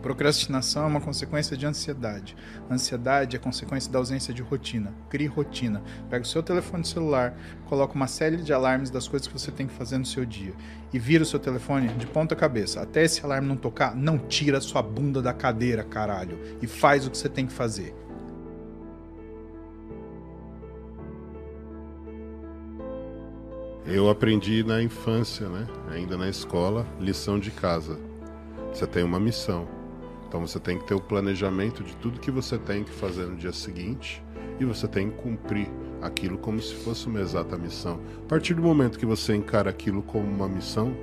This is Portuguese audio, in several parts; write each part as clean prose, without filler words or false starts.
Procrastinação é uma consequência de ansiedade. Ansiedade é consequência da ausência de rotina. Crie rotina. Pega o seu telefone celular, coloca uma série de alarmes das coisas que você tem que fazer no seu dia e vira o seu telefone de ponta cabeça. Até esse alarme não tocar, não tira sua bunda da cadeira, caralho, e faz o que você tem que fazer. Eu aprendi na infância, né? Ainda na escola, lição de casa. Você tem uma missão. Então você tem que ter o planejamento de tudo que você tem que fazer no dia seguinte e você tem que cumprir aquilo como se fosse uma exata missão. A partir do momento que você encara aquilo como uma missão,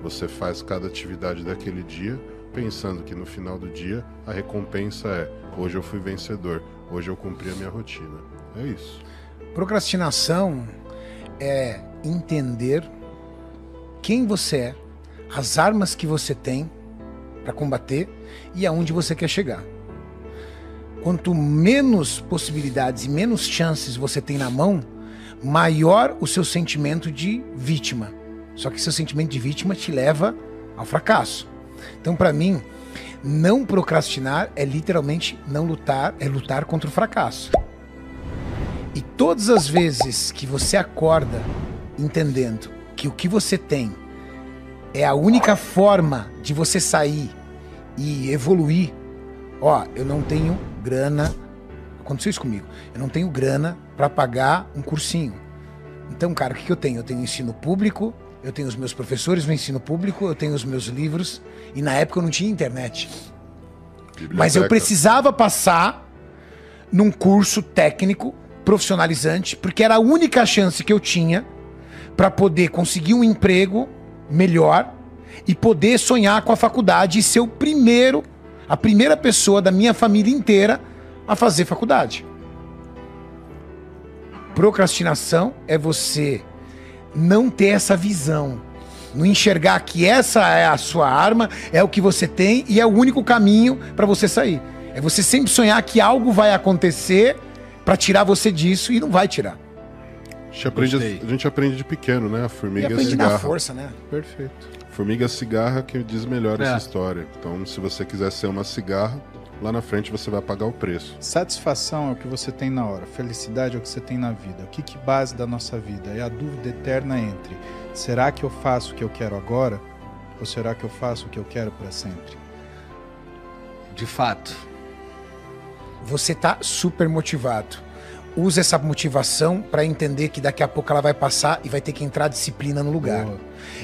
você faz cada atividade daquele dia pensando que no final do dia a recompensa é: hoje eu fui vencedor, hoje eu cumpri a minha rotina. É isso. Procrastinação é entender quem você é, as armas que você tem para combater e aonde você quer chegar. Quanto menos possibilidades e menos chances você tem na mão, maior o seu sentimento de vítima. Só que seu sentimento de vítima te leva ao fracasso. Então, para mim, não procrastinar é literalmente não lutar, é lutar contra o fracasso. E todas as vezes que você acorda entendendo que o que você tem é a única forma de você sair e evoluir. Ó, eu não tenho grana. Aconteceu isso comigo. Eu não tenho grana para pagar um cursinho. Então, cara, o que eu tenho? Eu tenho ensino público, eu tenho os meus professores no ensino público, eu tenho os meus livros. E na época eu não tinha internet. Biblioteca. Mas eu precisava passar num curso técnico profissionalizante, porque era a única chance que eu tinha para poder conseguir um emprego melhor e poder sonhar com a faculdade e ser a primeira pessoa da minha família inteira a fazer faculdade. Procrastinação é você não ter essa visão, não enxergar que essa é a sua arma, é o que você tem e é o único caminho para você sair. É você sempre sonhar que algo vai acontecer para tirar você disso e não vai tirar. A gente aprende de pequeno, né? A formiga e aprende cigarra. Na força, né? Perfeito. Formiga cigarra que diz melhor essa história. Então, se você quiser ser uma cigarra, lá na frente você vai pagar o preço. Satisfação é o que você tem na hora. Felicidade é o que você tem na vida. O que base da nossa vida? É a dúvida eterna entre: será que eu faço o que eu quero agora? Ou será que eu faço o que eu quero para sempre? De fato. Você tá super motivado. Usa essa motivação para entender que daqui a pouco ela vai passar e vai ter que entrar disciplina no lugar.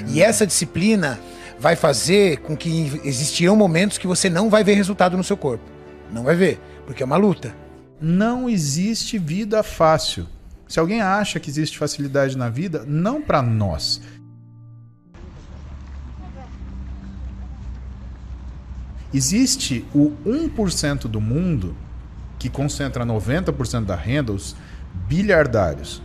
E essa disciplina vai fazer com que existirão momentos que você não vai ver resultado no seu corpo. Não vai ver, porque é uma luta. Não existe vida fácil. Se alguém acha que existe facilidade na vida, não para nós. Existe o 1% do mundo que concentra 90% da renda, os bilhardários,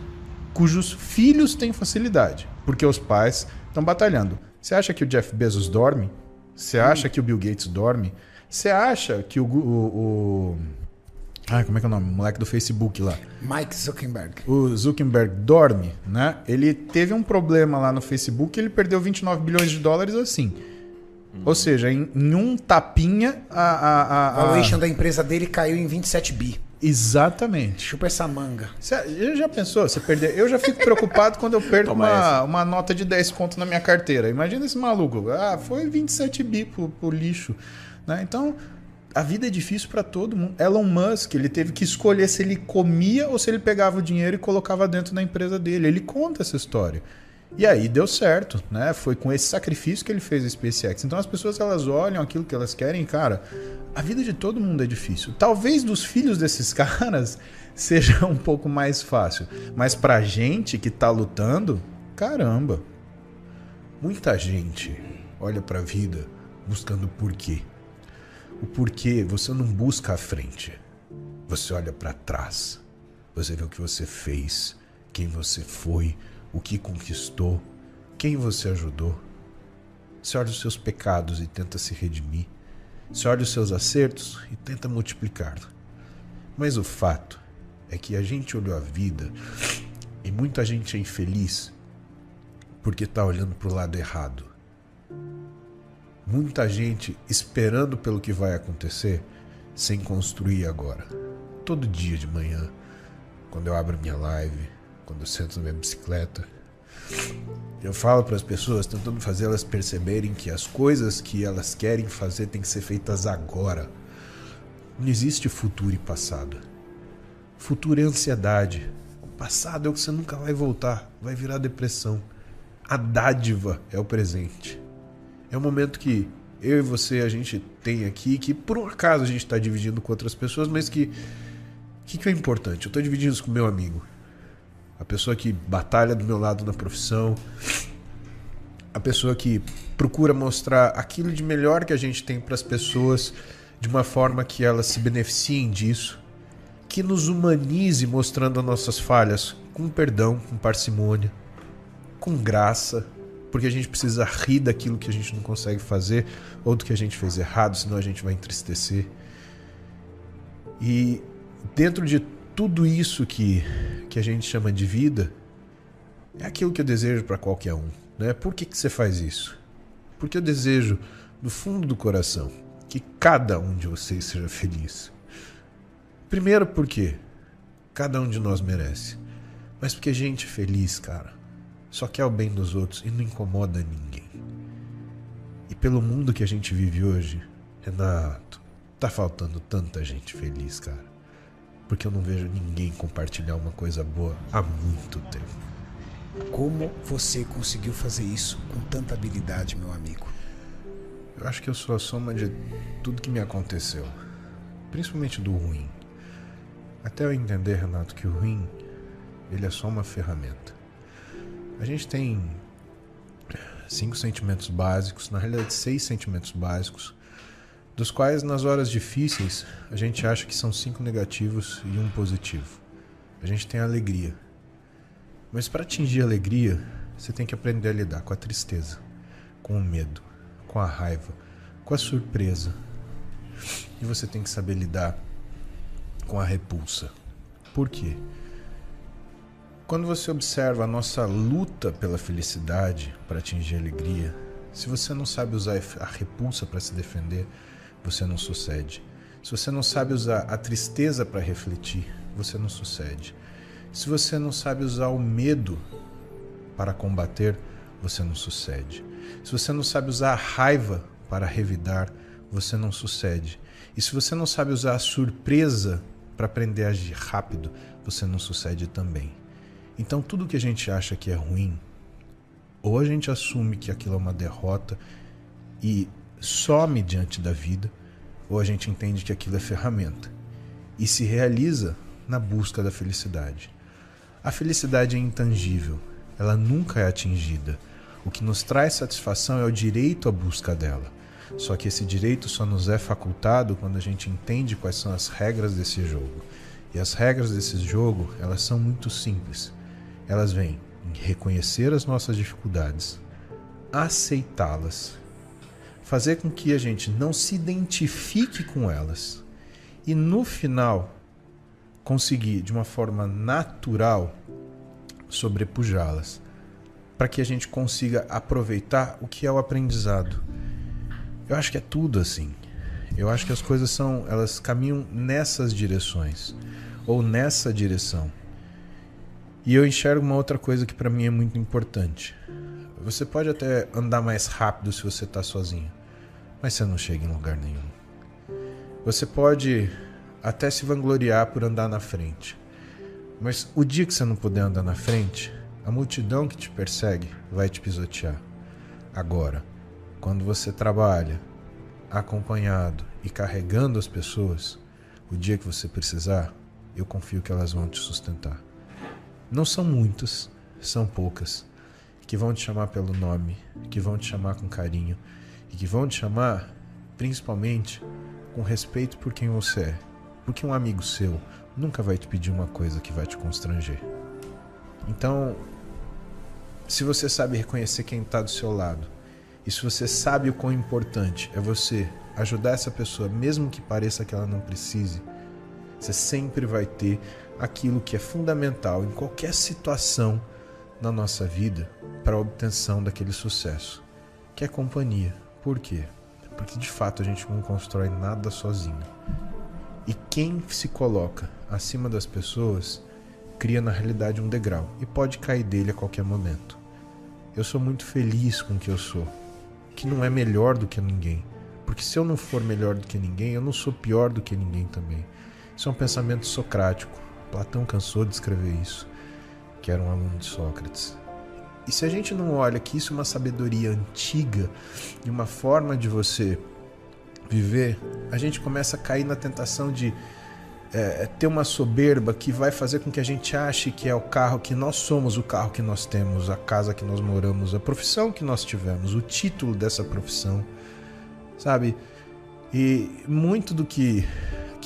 cujos filhos têm facilidade, porque os pais estão batalhando. Você acha que o Jeff Bezos dorme? Você acha que o Bill Gates dorme? Você acha que como é que é o nome? O moleque do Facebook lá. Mike Zuckerberg. O Zuckerberg dorme, né? Ele teve um problema lá no Facebook e ele perdeu 29 bilhões de dólares assim. Ou seja, em um tapinha a valuation da empresa dele caiu em 27 bi. Exatamente. Chupa essa manga. Você já pensou? Você perder? Eu já fico preocupado quando eu perco uma nota de 10 conto na minha carteira. Imagina esse maluco. Foi 27 bi pro lixo. Né? Então, a vida é difícil para todo mundo. Elon Musk, ele teve que escolher se ele comia ou se ele pegava o dinheiro e colocava dentro da empresa dele. Ele conta essa história. E aí deu certo, né? Foi com esse sacrifício que ele fez a SpaceX. Então as pessoas, elas olham aquilo que elas querem, cara, a vida de todo mundo é difícil. Talvez dos filhos desses caras seja um pouco mais fácil. Mas pra gente que tá lutando, caramba. Muita gente olha pra vida buscando o porquê. O porquê você não busca à frente. Você olha pra trás. Você vê o que você fez, quem você foi, o que conquistou, quem você ajudou. Você olha os seus pecados e tenta se redimir. Você olha os seus acertos e tenta multiplicar. Mas o fato é que a gente olhou a vida E muita gente é infeliz porque está olhando para o lado errado. Muita gente esperando pelo que vai acontecer sem construir agora. Todo dia de manhã, quando eu abro minha live, quando eu sento na minha bicicleta, eu falo para as pessoas, tentando fazer elas perceberem que as coisas que elas querem fazer têm que ser feitas agora. Não existe futuro e passado. Futuro é ansiedade. O passado é o que você nunca vai voltar, vai virar depressão. A dádiva é o presente. É um momento que eu e você, a gente tem aqui, que por um acaso a gente está dividindo com outras pessoas, mas que é importante? Eu estou dividindo isso com meu amigo. A pessoa que batalha do meu lado na profissão. A pessoa que procura mostrar aquilo de melhor que a gente tem para as pessoas, de uma forma que elas se beneficiem disso. Que nos humanize mostrando as nossas falhas com perdão, com parcimônia, com graça. Porque a gente precisa rir daquilo que a gente não consegue fazer ou do que a gente fez errado, senão a gente vai entristecer. E dentro de tudo isso que a gente chama de vida, é aquilo que eu desejo para qualquer um, né? Por que você faz isso? Porque eu desejo, do fundo do coração, que cada um de vocês seja feliz. Primeiro porque cada um de nós merece. Mas porque gente feliz, cara, só quer o bem dos outros e não incomoda ninguém. E pelo mundo que a gente vive hoje, Renato, tá faltando tanta gente feliz, cara. Porque eu não vejo ninguém compartilhar uma coisa boa há muito tempo. Como você conseguiu fazer isso com tanta habilidade, meu amigo? Eu acho que eu sou a soma de tudo que me aconteceu. Principalmente do ruim. Até eu entender, Renato, que o ruim, ele é só uma ferramenta. A gente tem 5 sentimentos básicos, na realidade 6 sentimentos básicos, dos quais nas horas difíceis a gente acha que são 5 negativos e 1 positivo. A gente tem a alegria. Mas para atingir a alegria, você tem que aprender a lidar com a tristeza, com o medo, com a raiva, com a surpresa. E você tem que saber lidar com a repulsa. Por quê? Quando você observa a nossa luta pela felicidade para atingir a alegria, se você não sabe usar a repulsa para se defender, você não sucede. Se você não sabe usar a tristeza para refletir, você não sucede. Se você não sabe usar o medo para combater, você não sucede. Se você não sabe usar a raiva para revidar, você não sucede. E se você não sabe usar a surpresa para aprender a agir rápido, você não sucede também. Então tudo que a gente acha que é ruim, ou a gente assume que aquilo é uma derrota e some diante da vida, ou a gente entende que aquilo é ferramenta e se realiza na busca da felicidade. A felicidade é intangível, ela nunca é atingida. O que nos traz satisfação é o direito à busca dela. Só que esse direito só nos é facultado quando a gente entende quais são as regras desse jogo. E as regras desse jogo, elas são muito simples. Elas vêm em reconhecer as nossas dificuldades, aceitá-las, fazer com que a gente não se identifique com elas e no final conseguir de uma forma natural sobrepujá-las, para que a gente consiga aproveitar o que é o aprendizado. Eu acho que é tudo assim. Eu acho que as coisas elas caminham nessas direções ou nessa direção. E eu enxergo uma outra coisa que para mim é muito importante. Você pode até andar mais rápido se você está sozinho, mas você não chega em lugar nenhum. Você pode até se vangloriar por andar na frente, mas o dia que você não puder andar na frente, a multidão que te persegue vai te pisotear. Agora, quando você trabalha acompanhado e carregando as pessoas, o dia que você precisar, eu confio que elas vão te sustentar. Não são muitas, são poucas, que vão te chamar pelo nome, que vão te chamar com carinho e que vão te chamar, principalmente, com respeito por quem você é. Porque um amigo seu nunca vai te pedir uma coisa que vai te constranger. Então, se você sabe reconhecer quem está do seu lado, e se você sabe o quão importante é você ajudar essa pessoa, mesmo que pareça que ela não precise, Você sempre vai ter aquilo que é fundamental em qualquer situação na nossa vida para a obtenção daquele sucesso, que é companhia. Por quê? Porque de fato a gente não constrói nada sozinho. E quem se coloca acima das pessoas cria na realidade um degrau e pode cair dele a qualquer momento. Eu sou muito feliz com o que eu sou, que não é melhor do que ninguém, porque se eu não for melhor do que ninguém, eu não sou pior do que ninguém também. Isso é um pensamento socrático. Platão cansou de escrever isso, que era um aluno de Sócrates. E se a gente não olha que isso é uma sabedoria antiga e uma forma de você viver, a gente começa a cair na tentação de ter uma soberba que vai fazer com que a gente ache que é o carro que nós somos, o carro que nós temos, a casa que nós moramos, a profissão que nós tivemos, o título dessa profissão, sabe? E muito do que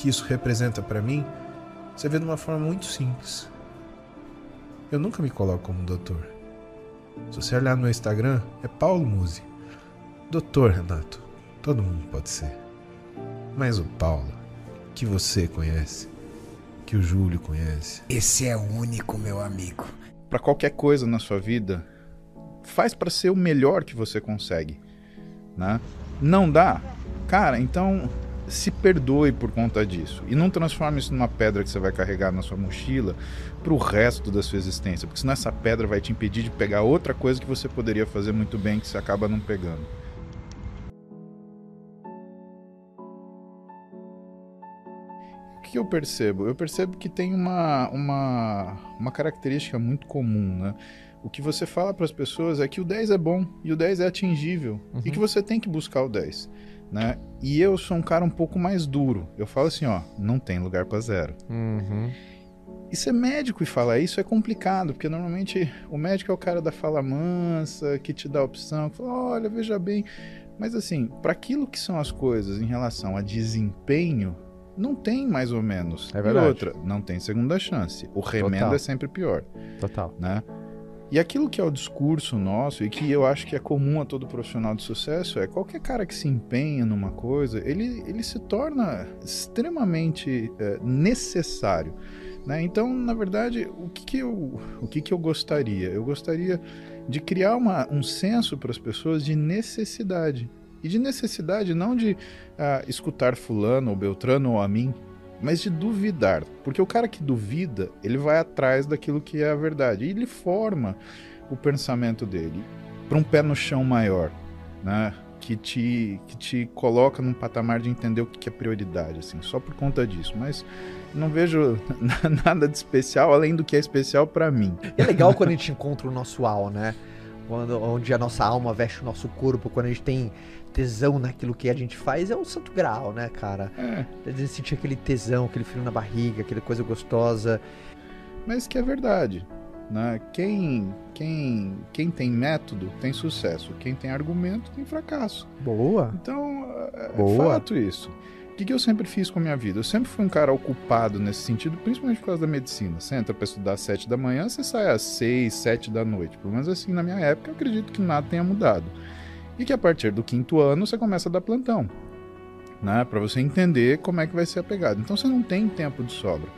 isso representa para mim, você vê de uma forma muito simples. Eu nunca me coloco como doutor. Se você olhar no meu Instagram, é Paulo Musi. Doutor Renato, todo mundo pode ser. Mas o Paulo, que você conhece, que o Júlio conhece, esse é único, meu amigo. Para qualquer coisa na sua vida, faz para ser o melhor que você consegue, né? Não dá? Cara, então se perdoe por conta disso. E não transforme isso numa pedra que você vai carregar na sua mochila pro resto da sua existência. Porque senão essa pedra vai te impedir de pegar outra coisa que você poderia fazer muito bem, que você acaba não pegando. O que eu percebo? Eu percebo que tem uma característica muito comum, né? O que você fala para as pessoas é que o 10 é bom e o 10 é atingível, e que você tem que buscar o 10. Né? E eu sou um cara um pouco mais duro. Eu falo assim, ó, não tem lugar para zero. E ser médico e falar isso é complicado, porque normalmente o médico é o cara da fala mansa, que te dá a opção, que fala, olha, veja bem. Mas assim, para aquilo que são as coisas em relação a desempenho, não tem mais ou menos. É verdade. E outra, não tem segunda chance. O remendo Total. É sempre pior. Total. Né? E aquilo que é o discurso nosso e que eu acho que é comum a todo profissional de sucesso é qualquer cara que se empenha numa coisa, ele se torna extremamente necessário. Né? Então, na verdade, o que eu gostaria? Eu gostaria de criar um senso para as pessoas de necessidade. E de necessidade não de escutar fulano ou beltrano ou a mim, mas de duvidar, porque o cara que duvida, ele vai atrás daquilo que é a verdade, e ele forma o pensamento dele para um pé no chão maior, né? que te coloca num patamar de entender o que é prioridade, assim, só por conta disso, mas não vejo nada de especial, além do que é especial para mim. É legal quando a gente encontra o nosso alma, né? Onde a nossa alma veste o nosso corpo, quando a gente tem tesão naquilo que a gente faz, é o santo grau, né, cara? A gente sentir aquele tesão, aquele frio na barriga, aquela coisa gostosa. Mas que é verdade, né? Quem tem método tem sucesso, quem tem argumento tem fracasso. Boa. Então, Boa. É fato isso. O que eu sempre fiz com a minha vida? Eu sempre fui um cara ocupado nesse sentido, principalmente por causa da medicina. Você entra para estudar às 7 da manhã, você sai às 6, 7 da noite. Pelo menos assim, na minha época, eu acredito que nada tenha mudado. E que a partir do 5º ano, você começa a dar plantão, né? Para você entender como é que vai ser a pegada. Então, você não tem tempo de sobra.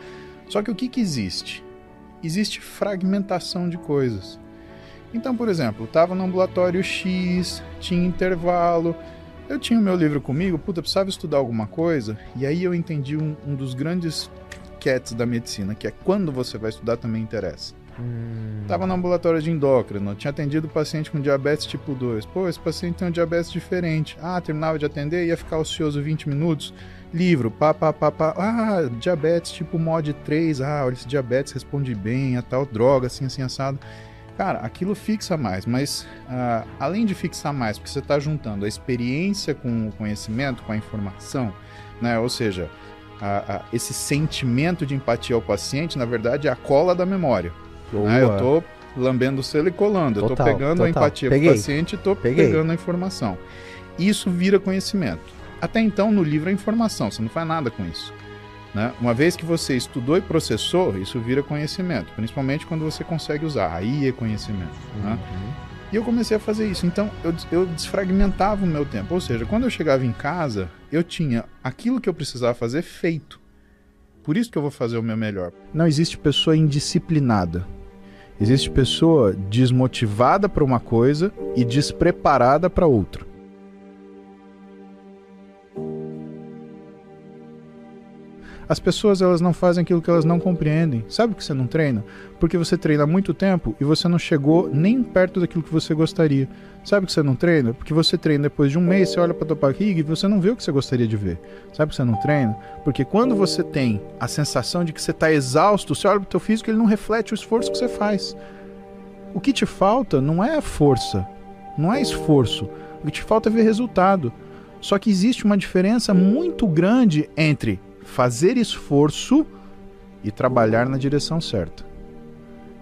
Só que o que existe? Existe fragmentação de coisas. Então, por exemplo, eu estava no ambulatório X, tinha intervalo, eu tinha o meu livro comigo, precisava estudar alguma coisa, e aí eu entendi um dos grandes cats da medicina, que é quando você vai estudar também interessa. Tava no ambulatório de endócrino, tinha atendido o paciente com diabetes tipo 2. Pô, esse paciente tem um diabetes diferente. Terminava de atender, ia ficar ocioso 20 minutos. Livro, diabetes tipo MOD 3. Olha, esse diabetes responde bem a tal droga, assim, assado. Cara, aquilo fixa mais, mas além de fixar mais, porque você está juntando a experiência com o conhecimento, com a informação, né? Ou seja, esse sentimento de empatia ao paciente, na verdade, é a cola da memória. Né? Eu tô lambendo o selo e colando, eu tô pegando a empatia pro paciente e tô pegando a informação. Isso vira conhecimento. Até então, no livro é informação, você não faz nada com isso. Né? Uma vez que você estudou e processou, isso vira conhecimento, principalmente quando você consegue usar, aí é conhecimento. Né? E eu comecei a fazer isso, então eu desfragmentava o meu tempo, ou seja, quando eu chegava em casa, eu tinha aquilo que eu precisava fazer feito. Por isso que eu vou fazer o meu melhor. Não existe pessoa indisciplinada. Existe pessoa desmotivada para uma coisa e despreparada para outra. As pessoas, elas não fazem aquilo que elas não compreendem. Sabe por que você não treina? Porque você treina há muito tempo e você não chegou nem perto daquilo que você gostaria. Sabe por que você não treina? Porque você treina depois de um mês, você olha para tua barriga e você não vê o que você gostaria de ver. Sabe por que você não treina? Porque quando você tem a sensação de que você está exausto, você olha para o teu físico e ele não reflete o esforço que você faz. O que te falta não é força, não é esforço. O que te falta é ver resultado. Só que existe uma diferença muito grande entre fazer esforço e trabalhar na direção certa.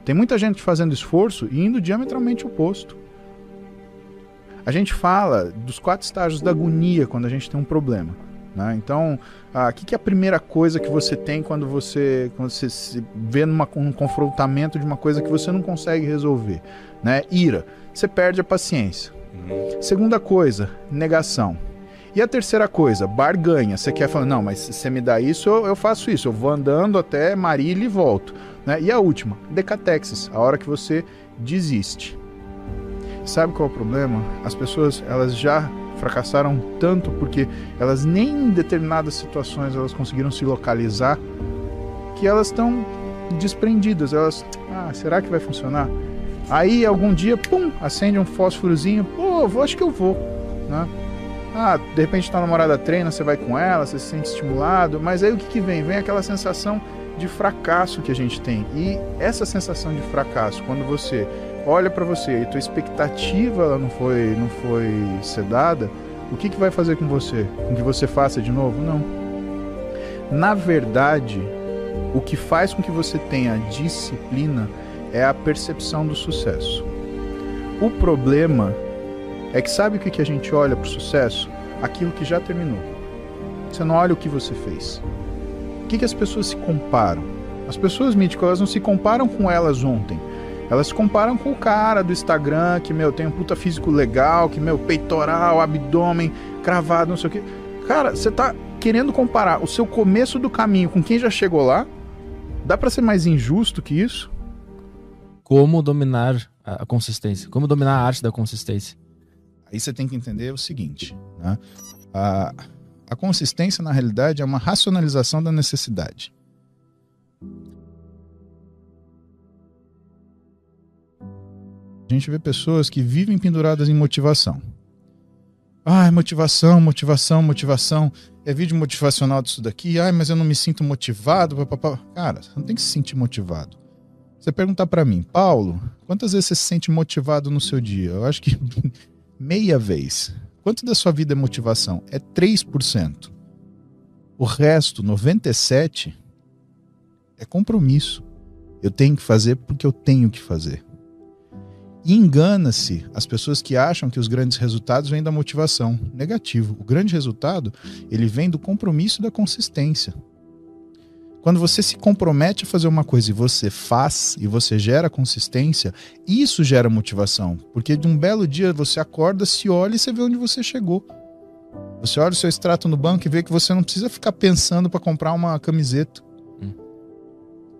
Tem muita gente fazendo esforço e indo diametralmente oposto. A gente fala dos 4 estágios da agonia quando a gente tem um problema, né? Então, o que é a primeira coisa que você tem quando você se vê num confrontamento de uma coisa que você não consegue resolver, né? Ira. Você perde a paciência. Segunda coisa, negação. E a terceira coisa, barganha. Você quer falar, não, mas se você me dá isso, eu faço isso. Eu vou andando até Marília e volto, né? E a última, decatexis, a hora que você desiste. Sabe qual é o problema? As pessoas, elas já fracassaram tanto porque elas nem em determinadas situações elas conseguiram se localizar, que elas estão desprendidas. Elas, será que vai funcionar? Aí algum dia, pum, acende um fósforozinho, acho que eu vou, né? De repente tua namorada treina, você vai com ela, você se sente estimulado, mas aí o que vem? Vem aquela sensação de fracasso que a gente tem. E essa sensação de fracasso, quando você olha para você e tua expectativa ela não foi sedada, o que vai fazer com você? Com que você faça de novo? Não. Na verdade, o que faz com que você tenha disciplina é a percepção do sucesso. O problema é que sabe o que a gente olha para o sucesso? Aquilo que já terminou. Você não olha o que você fez. O que as pessoas se comparam? As pessoas míticas, elas não se comparam com elas ontem. Elas se comparam com o cara do Instagram que, tem um puta físico legal, que, peitoral, abdômen, cravado, não sei o quê. Cara, você tá querendo comparar o seu começo do caminho com quem já chegou lá? Dá pra ser mais injusto que isso? Como dominar a consistência? Como dominar a arte da consistência? Aí você tem que entender o seguinte, né? A consistência, na realidade, é uma racionalização da necessidade. A gente vê pessoas que vivem penduradas em motivação. Motivação, motivação, motivação. É vídeo motivacional disso daqui. Mas eu não me sinto motivado. Cara, você não tem que se sentir motivado. Você perguntar pra mim, Paulo, quantas vezes você se sente motivado no seu dia? Eu acho que meia vez. Quanto da sua vida é motivação? É 3%. O resto, 97%, é compromisso. Eu tenho que fazer porque eu tenho que fazer. E engana-se as pessoas que acham que os grandes resultados vêm da motivação. Negativo. O grande resultado, ele vem do compromisso e da consistência. Quando você se compromete a fazer uma coisa e você faz, e você gera consistência, isso gera motivação. Porque de um belo dia você acorda, se olha e você vê onde você chegou. Você olha o seu extrato no banco e vê que você não precisa ficar pensando para comprar uma camiseta.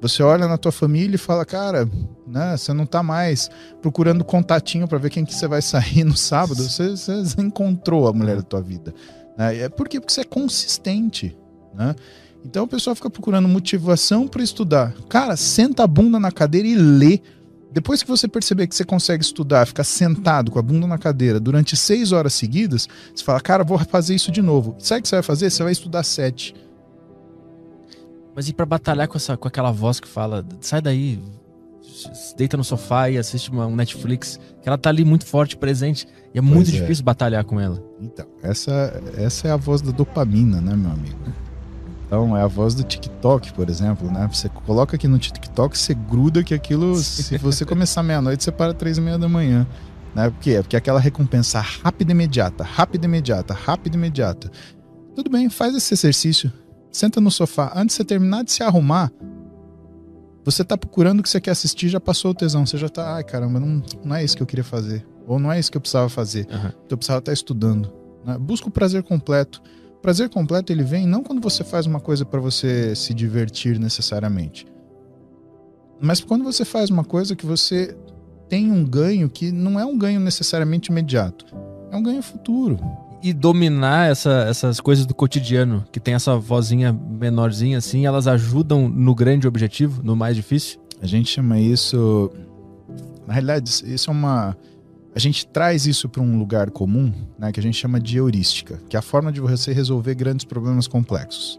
Você olha na tua família e fala, cara, né, você não tá mais procurando contatinho para ver quem que você vai sair no sábado. Você encontrou a mulher da tua vida. Né? Por quê? Porque você é consistente, né? Então o pessoal fica procurando motivação para estudar. Cara, senta a bunda na cadeira e lê. Depois que você perceber que você consegue estudar, ficar sentado com a bunda na cadeira durante 6 horas seguidas, você fala, cara, vou fazer isso de novo. Sabe o que você vai fazer? Você vai estudar 7. Mas e pra batalhar com aquela voz que fala, sai daí, deita no sofá e assiste um Netflix, que ela tá ali muito forte, presente, e é muito difícil batalhar com ela. Então, essa é a voz da dopamina, né, meu amigo? Então, é a voz do TikTok, por exemplo, né? Você coloca aqui no TikTok, você gruda que aquilo, se você começar meia-noite, você para 3h30 da manhã. Né? Por quê? Porque é aquela recompensa rápida e imediata, rápida e imediata, rápida e imediata. Tudo bem, faz esse exercício. Senta no sofá. Antes de você terminar de se arrumar, você tá procurando o que você quer assistir, já passou o tesão. Você já tá, caramba, não é isso que eu queria fazer. Ou não é isso que eu precisava fazer. Então eu precisava estar estudando. Né? Busca o prazer completo. prazer completo ele vem não quando você faz uma coisa para você se divertir necessariamente, mas quando você faz uma coisa que você tem um ganho que não é um ganho necessariamente imediato, é um ganho futuro. E dominar essas coisas do cotidiano, que tem essa vozinha menorzinha assim, elas ajudam no grande objetivo, no mais difícil? A gente chama isso... Na realidade, isso é uma... A gente traz isso para um lugar comum, né, que a gente chama de heurística, que é a forma de você resolver grandes problemas complexos.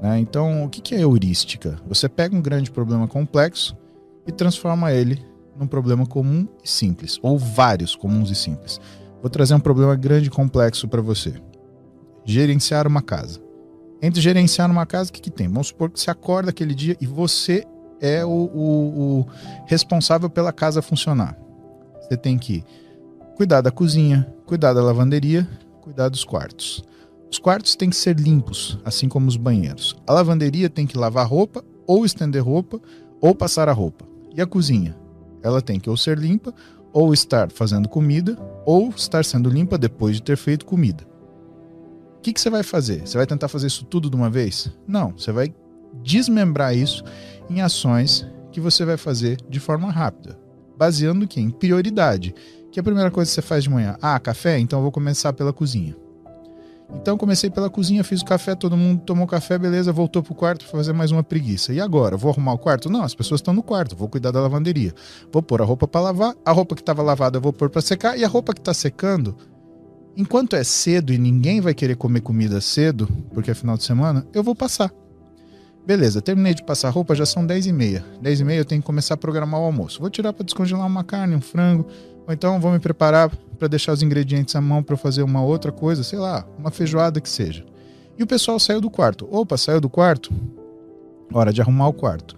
Né? Então, o que é heurística? Você pega um grande problema complexo e transforma ele num problema comum e simples, ou vários comuns e simples. Vou trazer um problema grande e complexo para você. Gerenciar uma casa. Entre gerenciar uma casa, o que tem? Vamos supor que você acorda aquele dia e você é o responsável pela casa funcionar. Você tem que cuidar da cozinha, cuidar da lavanderia, cuidar dos quartos. Os quartos têm que ser limpos, assim como os banheiros. A lavanderia tem que lavar roupa, ou estender roupa, ou passar a roupa. E a cozinha? Ela tem que ou ser limpa, ou estar fazendo comida, ou estar sendo limpa depois de ter feito comida. O que você vai fazer? Você vai tentar fazer isso tudo de uma vez? Não, você vai desmembrar isso em ações que você vai fazer de forma rápida, baseando em prioridade. Que é a primeira coisa que você faz de manhã? Café? Então eu vou começar pela cozinha. Então comecei pela cozinha, fiz o café, todo mundo tomou café, beleza, voltou pro quarto para fazer mais uma preguiça. E agora? Vou arrumar o quarto? Não, as pessoas estão no quarto, vou cuidar da lavanderia. Vou pôr a roupa para lavar, a roupa que estava lavada eu vou pôr para secar, e a roupa que está secando, enquanto é cedo e ninguém vai querer comer comida cedo, porque é final de semana, eu vou passar. Beleza, terminei de passar a roupa, já são 10h30. 10h30 eu tenho que começar a programar o almoço. Vou tirar para descongelar uma carne, um frango, ou então vou me preparar para deixar os ingredientes à mão para fazer uma outra coisa, sei lá, uma feijoada que seja. E o pessoal saiu do quarto. Opa, saiu do quarto? Hora de arrumar o quarto.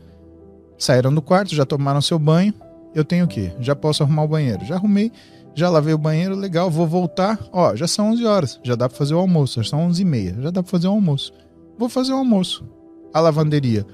Saíram do quarto, já tomaram seu banho. Eu tenho o quê? Já posso arrumar o banheiro. Já arrumei, já lavei o banheiro, legal, vou voltar. Ó, já são 11 horas, já dá para fazer o almoço. Já são 11h30, já dá para fazer o almoço. Vou fazer o almoço. A lavanderia.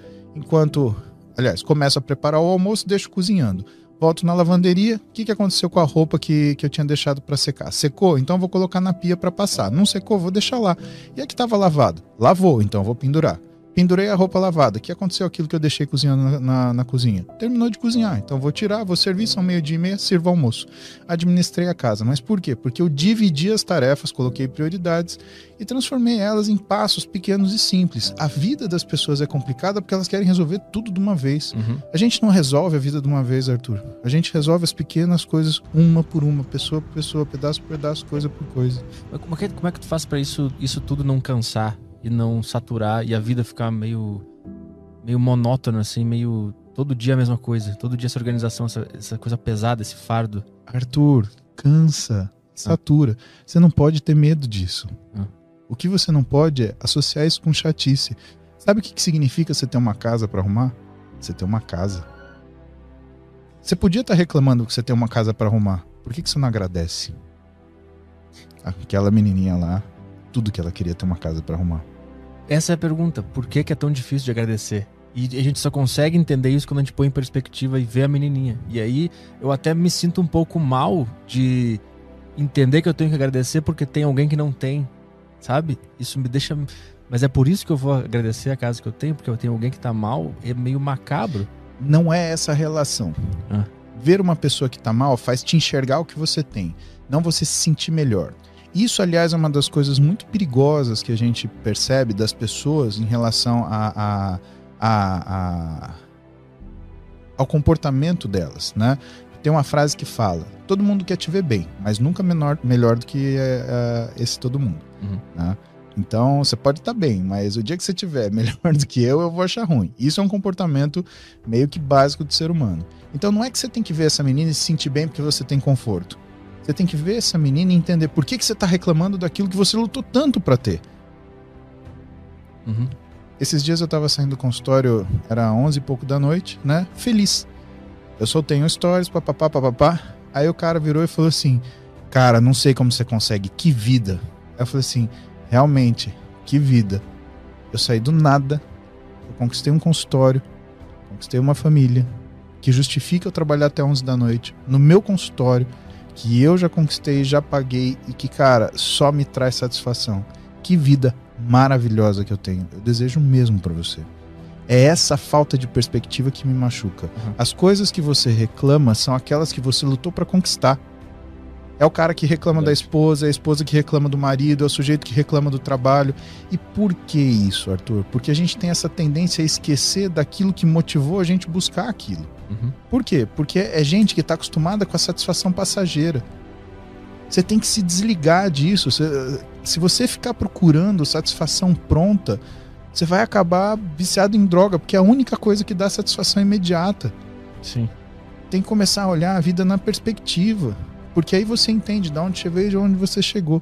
Começo a preparar o almoço, deixo cozinhando. Volto na lavanderia, o que aconteceu com a roupa que eu tinha deixado para secar? Secou? Então vou colocar na pia para passar. Não secou? Vou deixar lá. E a que estava lavado? Lavou, então vou pendurar. Pendurei a roupa lavada. O que aconteceu aquilo que eu deixei cozinhando na cozinha? Terminou de cozinhar, então vou tirar, vou servir, são 12h30, sirvo almoço. Administrei a casa. Mas por quê? Porque eu dividi as tarefas, coloquei prioridades e transformei elas em passos pequenos e simples. A vida das pessoas é complicada porque elas querem resolver tudo de uma vez. Uhum. A gente não resolve a vida de uma vez, Arthur. A gente resolve as pequenas coisas uma por uma, pessoa por pessoa, pedaço por pedaço, coisa por coisa. Como é que tu faz pra isso tudo não cansar? E não saturar e a vida ficar meio monótona, assim, meio todo dia a mesma coisa, todo dia essa organização, essa coisa pesada, esse fardo. Arthur, cansa, satura. Você não pode ter medo disso. O que você não pode é associar isso com chatice. Sabe o que significa você ter uma casa para arrumar? Você ter uma casa. Você podia estar reclamando que você tem uma casa para arrumar. Por que você não agradece? Aquela menininha lá, tudo que ela queria ter uma casa para arrumar. Essa é a pergunta. Por que é tão difícil de agradecer? E a gente só consegue entender isso quando a gente põe em perspectiva e vê a menininha. E aí eu até me sinto um pouco mal de entender que eu tenho que agradecer porque tem alguém que não tem, sabe? Isso me deixa... Mas é por isso que eu vou agradecer a casa que eu tenho, porque eu tenho alguém que tá mal, é meio macabro. Não é essa a relação. Ver uma pessoa que tá mal faz te enxergar o que você tem, não você se sentir melhor. Isso, aliás, é uma das coisas muito perigosas que a gente percebe das pessoas em relação ao comportamento delas, né? Tem uma frase que fala: todo mundo quer te ver bem, mas nunca melhor do que esse todo mundo. Uhum. Né? Então, você pode estar bem, mas o dia que você estiver melhor do que eu vou achar ruim. Isso é um comportamento meio que básico do ser humano. Então, não é que você tem que ver essa menina e se sentir bem porque você tem conforto. Você tem que ver essa menina e entender por que você está reclamando daquilo que você lutou tanto para ter. Uhum. Esses dias eu estava saindo do consultório, era 11 e pouco da noite, né? Feliz. Eu soltei um stories, papapá. Aí o cara virou e falou assim: cara, não sei como você consegue, que vida. Aí eu falei assim: realmente, que vida. Eu saí do nada, eu conquistei um consultório, conquistei uma família, que justifica eu trabalhar até 11 da noite, no meu consultório, que eu já conquistei, já paguei e que, cara, só me traz satisfação. Que vida maravilhosa que eu tenho. Eu desejo o mesmo para você. É essa falta de perspectiva que me machuca. As coisas que você reclama são aquelas que você lutou para conquistar. É o cara que reclama da esposa, é a esposa que reclama do marido, é o sujeito que reclama do trabalho. E por que isso, Arthur? Porque a gente tem essa tendência a esquecer daquilo que motivou a gente buscar aquilo. Por quê? Porque é gente que está acostumada com a satisfação passageira. Você tem que se desligar disso. Se você ficar procurando satisfação pronta, você vai acabar viciado em droga, porque é a única coisa que dá satisfação imediata. Sim. Tem que começar a olhar a vida na perspectiva. Porque aí você entende de onde você veio e de onde você chegou.